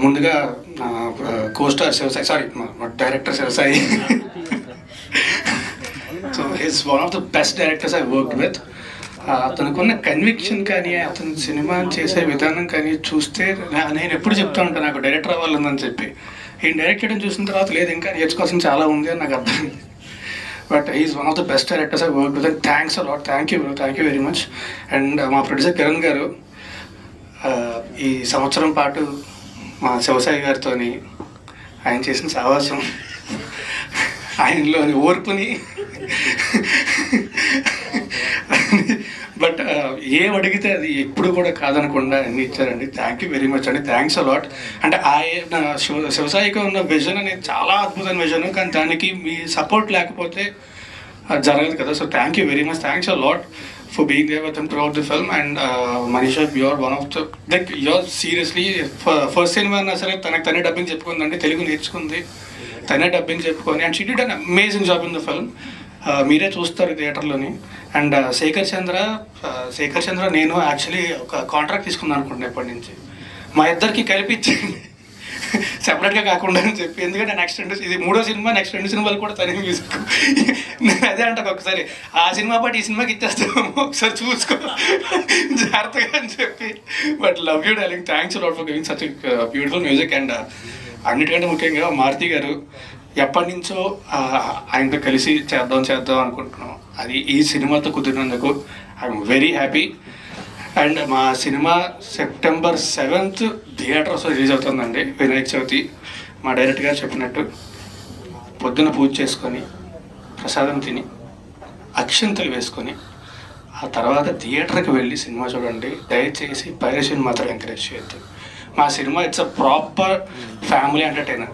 ముందుగా co-star Shivasai, sorry మా director Shivasai. So he's one of the best directors I worked with. అతనుకున్న conviction కానీ అతను సినిమా చేసే విధానం కానీ చూస్తే నేను ఎప్పుడు చెప్తా ఉంటాను నాకు డైరెక్టర్ అవ్వాలని చెప్పి. ఈయన డైరెక్ట్ చేయడం చూసిన తర్వాత లేదు ఇంకా నేర్చుకోవాల్సిన చాలా ఉంది అని నాకు అర్థమైంది. But is one of the best directors I work with. Thanks a lot, thank you very much. And మా ప్రొడ్యూసర్ కిరణ్ గారు ఈ సంవత్సరం పాటు మా శివసాయి గారితో ఆయన చేసిన సావాసం, ఆయనలోని ఓర్పుని, బట్ ఏం అడిగితే అది ఎప్పుడు కూడా కాదనకుండా అన్ని ఇచ్చారండి. థ్యాంక్ యూ వెరీ మచ్ అండి, థ్యాంక్స్ అలాట్. అంటే ఆయన శివసాయికి ఉన్న విజన్ అనేది చాలా అద్భుతమైన విజన్, కానీ దానికి మీ సపోర్ట్ లేకపోతే జరగదు కదా. So thank you very much, thanks a lot for being there with him throughout the film. And Manisha, you're one of the, like, you're seriously first cinema అన్నా సరే తనే డబ్బింగ్ చెప్పుకుందండి, తెలుగు నేర్చుకుంది, తనే డబ్బింగ్ చెప్పుకొని, and she did an amazing job in the film. మీరే చూస్తారు థియేటర్లోని. And Shekhar చంద్ర నేను actually ఒక కాంట్రాక్ట్ తీసుకుందాం అనుకుంటున్నాను ఎప్పటి నుంచి, మా ఇద్దరికి కలిపించండి సెపరేట్గా కాకుండా అని చెప్పి. ఎందుకంటే నెక్స్ట్ ఇది 3వ సినిమా, నెక్స్ట్ 2 సినిమాలు కూడా తనే మ్యూజిక్. నేను అదే అంటాను ఒకసారి ఆ సినిమా పాటు ఈ సినిమాకి ఇచ్చేస్తాము, ఒకసారి చూసుకో జాగ్రత్తగా అని చెప్పి. But love you darling, thanks a lot for giving such beautiful music. And అన్నిటికంటే ముఖ్యంగా మారుతి గారు, ఎప్పటి నుంచో ఆయనతో కలిసి చేద్దాం అనుకుంటున్నాం, అది ఈ సినిమాతో కుదిరినందుకు ఐఎమ్ వెరీ హ్యాపీ. అండ్ మా సినిమా September 7th థియేటర్స్లో రిలీజ్ అవుతుందండి, వినాయక చవితి. మా డైరెక్టర్ గారు చెప్పినట్టు పొద్దున పూజ చేసుకొని ప్రసాదం తిని అక్షంతలు వేసుకొని ఆ తర్వాత థియేటర్కి వెళ్ళి సినిమా చూడండి. దయచేసి పైరసీని మాత్రం ఎంకరేజ్ చేయొద్దు. మా cinema it's a proper family entertainer.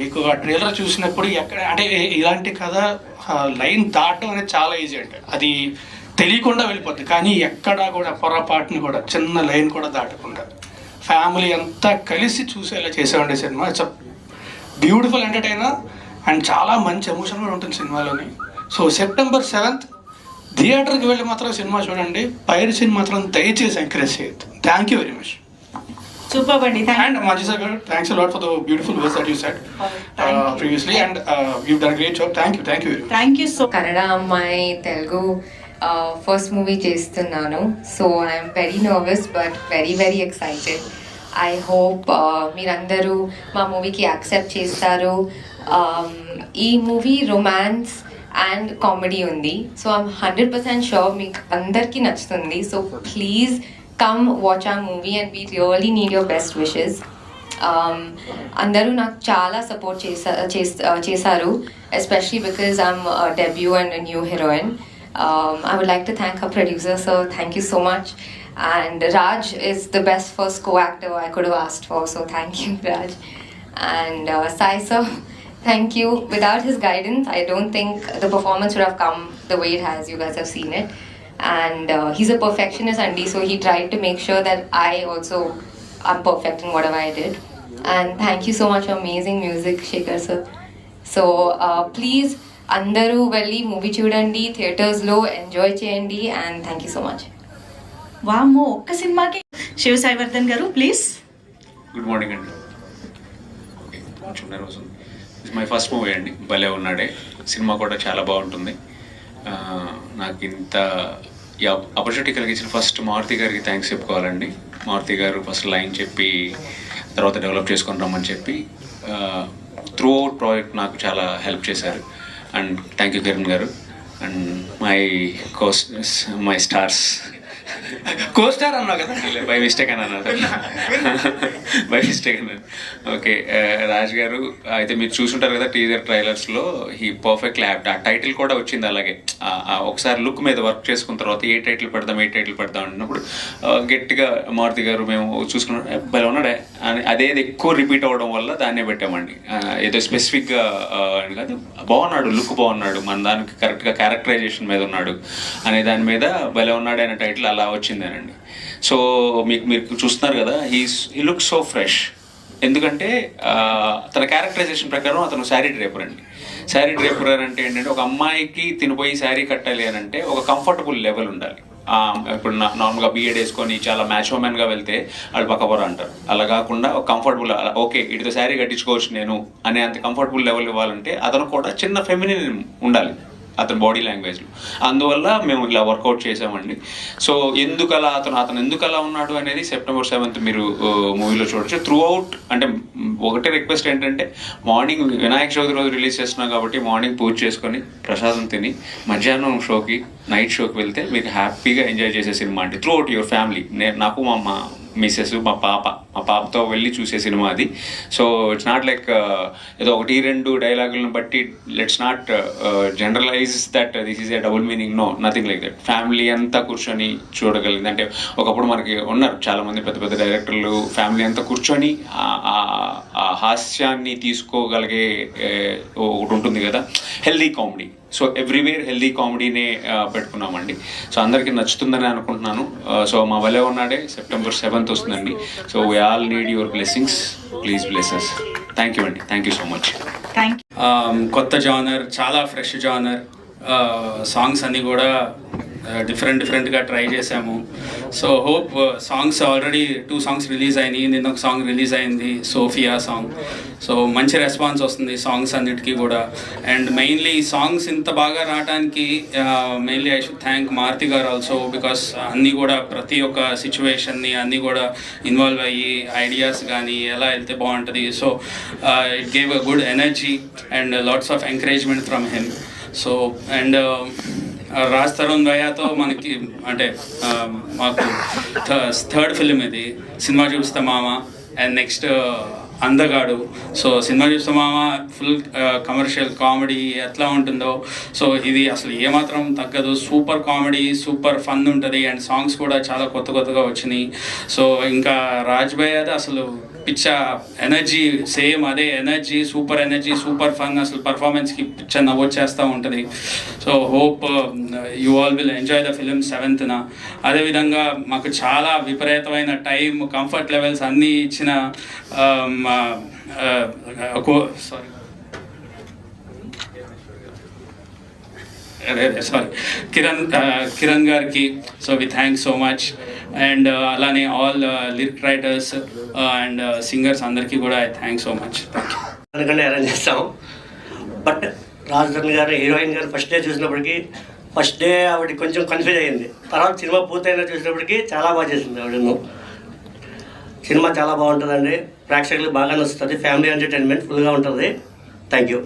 మీకు ఆ ట్రైలర్ చూసినప్పుడు ఎక్కడ అంటే ఇలాంటి కథ లైన్ దాటడం అనేది చాలా ఈజీ, అంటే అది తెలియకుండా వెళ్ళిపోద్ది, కానీ ఎక్కడా కూడా పొరపాటుని కూడా చిన్న లైన్ కూడా దాటకుండా ఫ్యామిలీ అంతా కలిసి చూసేలా చేసేవండి సినిమా. It's a beautiful entertainer and చాలా మంచి ఎమోషన్ కూడా ఉంటుంది సినిమాలోని. సో September 7th థియేటర్కి వెళ్ళి మాత్రం సినిమా చూడండి, పైరసీని మాత్రం దయచేసి ఎంకరేజ్ చేయొద్దు. Thank you very much. Superb అండి. And Manjisa girl, thanks a lot for the beautiful words that you said previously, and you've done a great job. Thank you very much. Thank you so. Kannada అమ్మాయి Telugu first movie చేస్తున్నాను. So I'm very nervous but very excited. I hope మీరందరూ మా మూవీకి accept చేస్తారు. ఈ movie romance and comedy ఉంది. So I'm 100% sure మీకు అందరికీ నచ్చుతుంది. So please come watch our movie and we really need your best wishes. అందరూ నాకు చాలా సపోర్ట్ చేశారు, especially because I'm a debut and a new heroine. I would like to thank our producer, so thank you so much. And Raj is the best first co-actor I could have asked for, so thank you Raj. And Sai sir, thank you. Without his guidance I don't think the performance would have come the way it has. You guys have seen it. And he's a perfectionist, Andy, so he tried to make sure that I also am perfect in whatever I did. And thank you so much for amazing music, Shekhar sir. So please andaru velli movie chudandi, theaters lo enjoy cheyandi, and thank you so much. వామ్మో, ఒక్క సినిమాకి శివ సాయివర్ధన్ గారు please. Good morning అండి. Okay, కొంచెం nervous ఉంది. It's my first movie అండి, భలే ఉన్నాడే. సినిమా కూడా చాలా బాగుంటుంది. నాకు ఇంత ఈ ఆపర్చునిటీ కలిగించిన ఫస్ట్ మారుతి గారికి థ్యాంక్స్ చెప్పుకోవాలండి. మారుతి గారు ఫస్ట్ లైన్ చెప్పి తర్వాత డెవలప్ చేసుకొని రమ్మని చెప్పి త్రూ అవుట్ ప్రాజెక్ట్ నాకు చాలా హెల్ప్ చేశారు. అండ్ థ్యాంక్ యూ కిరణ్ గారు. అండ్ మై స్టార్స్ కోస్టార్ అన్నా కదా, బై మిస్టేక్ అని అన్నారు, బై మిస్టేక్ అన్నారు. ఓకే, రాజ్ గారు అయితే మీరు చూసుంటారు కదా టీజర్ ట్రైలర్స్లో, ఈ పర్ఫెక్ట్ ల్యాబ్ ఆ టైటిల్ కూడా వచ్చింది. అలాగే ఒకసారి లుక్ మీద వర్క్ చేసుకున్న తర్వాత ఏ టైటిల్ పెడదాం అన్నప్పుడు గట్టిగా మారుతి గారు మేము చూసుకున్నాం భలే ఉన్నాడే అని, అదేది ఎక్కువ రిపీట్ అవ్వడం వల్ల దాన్నే పెట్టామండి. ఏదో స్పెసిఫిక్గా కాదు, బాగున్నాడు, లుక్ బాగున్నాడు, మన దానికి కరెక్ట్గా క్యారెక్టరైజేషన్ మీద ఉన్నాడు అనే దాని మీద భలే ఉన్నాడు అనే టైటిల్ అలా వచ్చిందేనండి. సో మీరు చూస్తున్నారు కదా, హీ లుక్ సో ఫ్రెష్. ఎందుకంటే తన క్యారెక్టరైజేషన్ ప్రకారం అతను శారీ డ్రైపర్ అండి. శారీ డ్రైపర్ అంటే ఏంటంటే ఒక అమ్మాయికి తినిపోయి శారీ కట్టాలి అని అంటే ఒక కంఫర్టబుల్ లెవెల్ ఉండాలి. ఇప్పుడు నార్మల్గా బీఎడ్ వేసుకొని చాలా మ్యాచ్మెన్గా వెళ్తే వాళ్ళు పక్కపొర అంటారు. అలా కాకుండా ఒక కంఫర్టబుల్, ఓకే ఇటుతో శారీ కట్టించుకోవచ్చు నేను అనే అంత కంఫర్టబుల్ లెవెల్ ఇవ్వాలంటే అతను కూడా చిన్న ఫెమినిన్ ఉండాలి అతని బాడీ లాంగ్వేజ్లో. అందువల్ల మేము ఇలా వర్కౌట్ చేసామండి. సో ఎందుకలా అతను ఎందుకలా ఉన్నాడు అనేది September 7th మీరు మూవీలో చూడొచ్చు. త్రూ అవుట్ అంటే ఒకటే రిక్వెస్ట్ ఏంటంటే, మార్నింగ్ వినాయక చవితి రోజు రిలీజ్ చేస్తున్నాం కాబట్టి మార్నింగ్ పూజ చేసుకొని ప్రసాదం తిని మధ్యాహ్నం షోకి నైట్ షోకి వెళ్తే మీకు హ్యాపీగా ఎంజాయ్ చేసే సినిమా అండి. Through out your family. నాకు మా మిస్సెస్ మా పాపతో వెళ్ళి చూసే సినిమా అది. సో ఇట్స్ నాట్ లైక్ ఏదో 1-2 డైలాగులను బట్టి let's not generalize that this is a double meaning. No, nothing like that. Family అంతా కూర్చొని చూడగలిగింది. అంటే ఒకప్పుడు మనకి ఉన్నారు చాలామంది పెద్ద పెద్ద డైరెక్టర్లు, ఫ్యామిలీ అంతా కూర్చొని ఆ హాస్యాన్ని తీసుకోగలిగే ఒకటి ఉంటుంది కదా, healthy comedy. So everywhere healthy కామెడీనే పెట్టుకున్నామండి. సో అందరికీ నచ్చుతుందని అనుకుంటున్నాను. సో మా వలే ఉన్నాడే September 7th వస్తుందండి. So we all need your blessings. Please bless us. Thank you అండి. Thank you so much. Thank you. కొత్త జానర్, చాలా ఫ్రెష్ జానర్. సాంగ్స్ అన్నీ కూడా డిఫరెంట్గా ట్రై చేసాము. So hope songs already 2 songs release అయినాయి. నిన్న ఒక సాంగ్ రిలీజ్ అయింది, సోఫియా సాంగ్. సో మంచి రెస్పాన్స్ వస్తుంది సాంగ్స్ అన్నిటికీ కూడా. అండ్ మెయిన్లీ ఈ సాంగ్స్ ఇంత బాగా రావడానికి mainly I should thank Maruthi garu also. Because అన్నీ కూడా ప్రతి ఒక్క సిచ్యువేషన్ని అన్నీ కూడా ఇన్వాల్వ్ అయ్యి ఐడియాస్ కానీ ఎలా వెళ్తే బాగుంటుంది. So it gave a good energy and lots of encouragement from him. So and Raj Tarun భయ్యాతో మనకి అంటే మాకు థర్డ్ ఫిలిం ఇది. Cinema Chusthe Mama and next Andhagadu. So Cinema Chusthe Mama full commercial comedy ఎట్లా ఉంటుందో సో ఇది అసలు ఏమాత్రం తగ్గదు. సూపర్ కామెడీ, సూపర్ ఫన్ ఉంటుంది. అండ్ సాంగ్స్ కూడా చాలా కొత్తగా వచ్చినాయి. సో ఇంకా రాజ్ భయ్యాది అసలు పిచ్చ ఎనర్జీ, సేమ్ అదే ఎనర్జీ, సూపర్ ఫన్. అసలు పర్ఫార్మెన్స్కి పిచ్చ నవ్వొచ్చేస్తూ ఉంటుంది. So hope you all will enjoy the film 7th. అదేవిధంగా మాకు చాలా విపరీతమైన టైం, కంఫర్ట్ లెవెల్స్ అన్నీ ఇచ్చిన కిరణ్ గారికి so we thank so much. And అలానే all lyric writers and singers అందరికీ కూడా ఐ థ్యాంక్ సో మచ్. అందుకని అరేంజ్ చేస్తాము. But Rajadhani garu heroine garu first day చూసినప్పటికీ ఫస్ట్ డే ఆవిడ కొంచెం కన్ఫ్యూజ్ అయ్యింది. తర్వాత సినిమా పూర్తయినా చూసినప్పటికీ చాలా బాగా చేసింది ఆవిడను. సినిమా చాలా బాగుంటుందండి, ప్రేక్షకులకు బాగా నచ్చుతుంది. ఫ్యామిలీ ఎంటర్టైన్మెంట్ ఫుల్గా ఉంటుంది. Thank you.